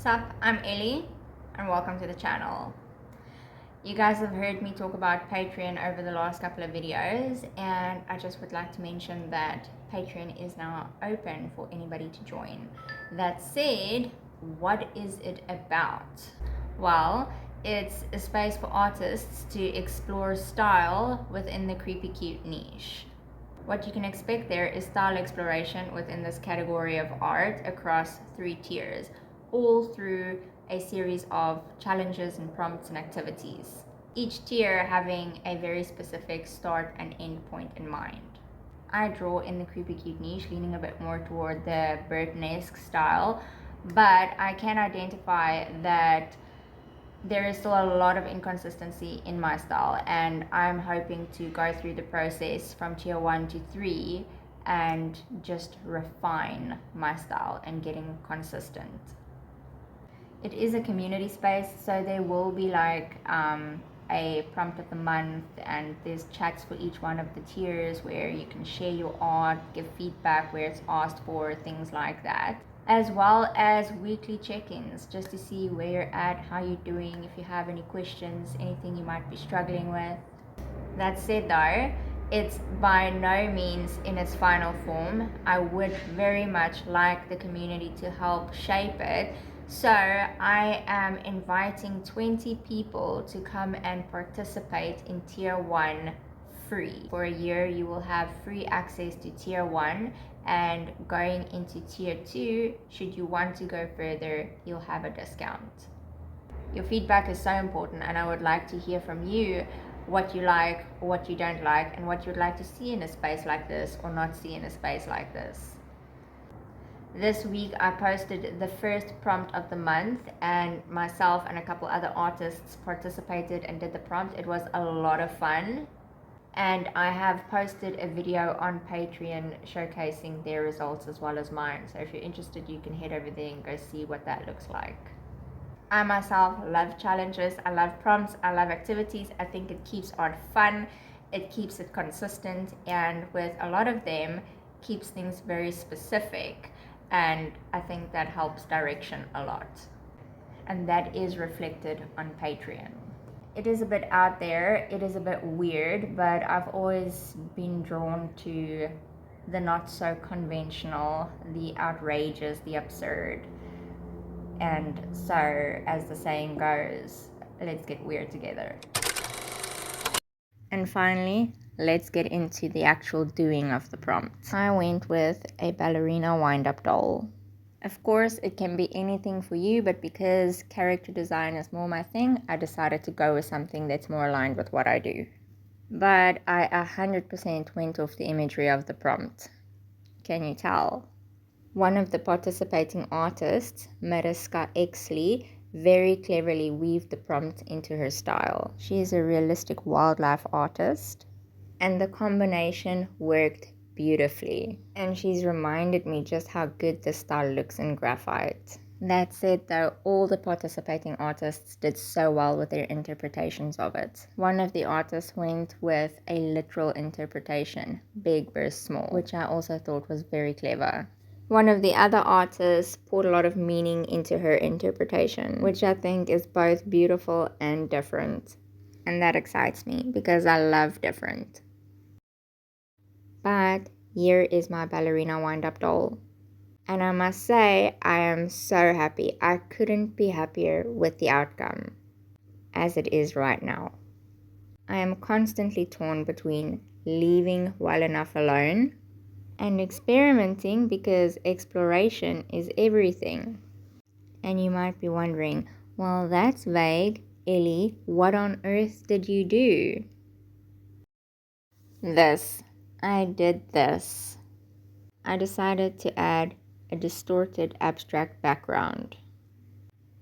up? I'm Ellie and welcome to the channel. You guys have heard me talk about Patreon over the last couple of videos, and I just would like to mention that Patreon is now open for anybody to join. That said, what is it about? Well, it's a space for artists to explore style within the creepy cute niche. What you can expect there is style exploration within this category of art across 3 tiers, all through a series of challenges and prompts and activities, each tier having a very specific start and end point in mind. I draw in the creepy cute niche, leaning a bit more toward the Burtonesque style, but I can identify that there is still a lot of inconsistency in my style, and I'm hoping to go through the process from tier 1 to 3 and just refine my style and getting consistent. It is a community space, so there will be like a prompt of the month, and there's chats for each one of the tiers where you can share your art, give feedback where it's asked for, things like that, as well as weekly check-ins just to see where you're at, how you're doing, if you have any questions, anything you might be struggling with. That said though, it's by no means in its final form. I would very much like the community to help shape it, so I am inviting 20 people to come and participate in tier 1 free. For a year you will have free access to tier 1, and going into tier 2, should you want to go further, you'll have a discount. Your feedback is so important, and I would like to hear from you what you like, what you don't like, and what you'd like to see in a space like this or not see in a space like this. This week I posted the first prompt of the month, and myself and a couple other artists participated and did the prompt. It was a lot of fun, and I have posted a video on Patreon showcasing their results as well as mine, so if you're interested you can head over there and go see what that looks like. I myself love challenges, I love prompts, I love activities. I think it keeps art fun, it keeps it consistent, and with a lot of them keeps things very specific, and I think that helps direction a lot, and that is reflected on Patreon. It is a bit out there, it is a bit weird, but I've always been drawn to the not so conventional, the outrageous, the absurd. And so, as the saying goes, let's get weird together. And finally, let's get into the actual doing of the prompt. I went with a ballerina wind-up doll. Of course, it can be anything for you, but because character design is more my thing, I decided to go with something that's more aligned with what I do. But I 100% went off the imagery of the prompt. Can you tell? One of the participating artists, Mariska Exley, very cleverly weaved the prompt into her style. She is a realistic wildlife artist, and the combination worked beautifully. And she's reminded me just how good this style looks in graphite. That said though, all the participating artists did so well with their interpretations of it. One of the artists went with a literal interpretation, big versus small, which I also thought was very clever. One of the other artists poured a lot of meaning into her interpretation, which I think is both beautiful and different. And that excites me because I love different. But here is my ballerina wind-up doll. And I must say, I am so happy. I couldn't be happier with the outcome, as it is right now. I am constantly torn between leaving well enough alone and experimenting, because exploration is everything. And you might be wondering, well, that's vague. Ellie, what on earth did you do? This. I did this. I decided to add a distorted abstract background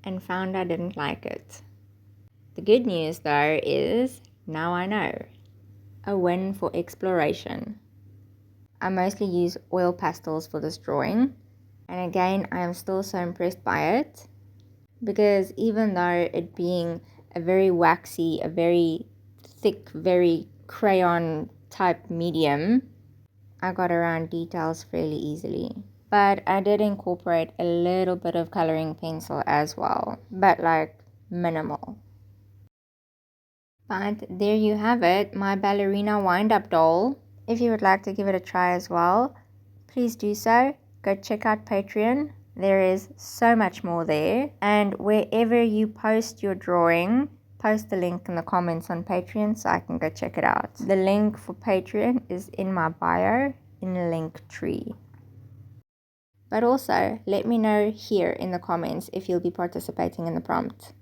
and found I didn't like it. The good news though is, now I know. A win for exploration. I mostly use oil pastels for this drawing, and again I am still so impressed by it, because even though it being a very waxy, a very thick, very crayon type medium, I got around details fairly easily. but I did incorporate a little bit of coloring pencil as well, but like minimal. But there you have it, my ballerina wind-up doll. If you would like to give it a try as well, please do so. Go check out Patreon. There is so much more there. And wherever you post your drawing, post the link in the comments on Patreon so I can go check it out. The link for Patreon is in my bio in the Linktree. But also, let me know here in the comments if you'll be participating in the prompt.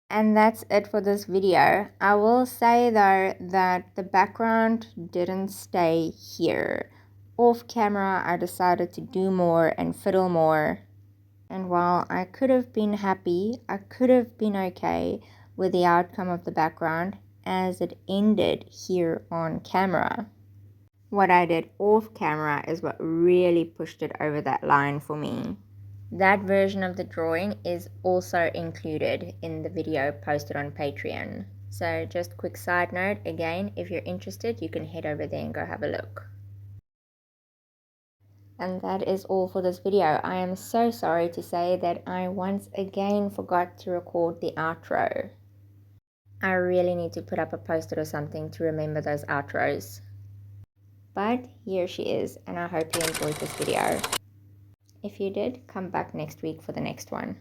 And that's it for this video. I will say though that the background didn't stay here. Off camera, I decided to do more and fiddle more. And while I could have been happy, I could have been okay with the outcome of the background as it ended here on camera. What I did off camera is what really pushed it over that line for me. That version of the drawing is also included in the video posted on Patreon. So just quick side note, again, if you're interested, you can head over there and go have a look. And that is all for this video. I am so sorry to say that I once again forgot to record the outro. I really need to put up a post-it or something to remember those outros. But here she is, and I hope you enjoyed this video. If you did, come back next week for the next one.